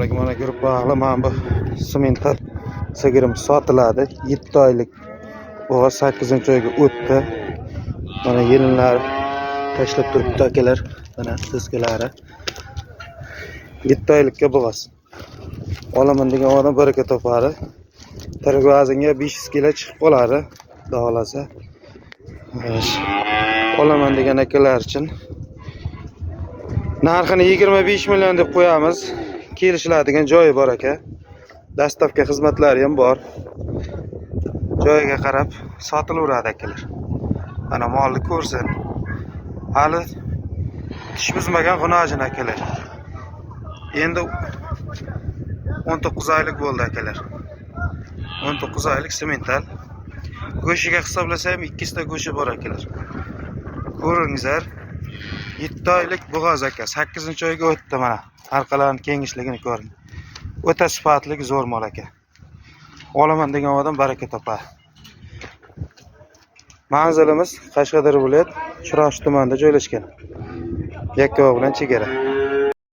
Assalomu mana ko'rib boqinglar, mana bu semental sigirim sotiladi. 7 oylik bo'g'az 8-oyga o'tdi. Mana yelinlar tashlab turibdi akalar. Mana tezkalari. 7 oylikka bo'g'az. Olaman degan odam baraka topadi. Targozinga 500 kilo chiqib qoladi, davolasa. Olaman degan akalar uchun narxini 25 million deb qo'yamiz. Kelishiladigan joyi bor aka. Dastavka xizmatlari ham bor. Joyiga qarab sotilaveradi akalar. Mana molni ko'rsin. Hali tish buzmagan xunojin akalar. Endi 19 oylik bo'ldi akalar. 19 oylik semental. Go'shiga hisoblasa ham 2 ta go'shi bor akalar. Ko'ringizlar. 7 oylik bo'g'oz aka, 8-oyga o'tdi mana. Arqalarini kengishligini ko'ring. O'ta sifatli zo'r mol aka. Olaman degan odam baraka topadi. Manzilimiz Qashqadaryo viloyat Chiroqchi tumanida joylashgan. Yakkabog' bilan chegara.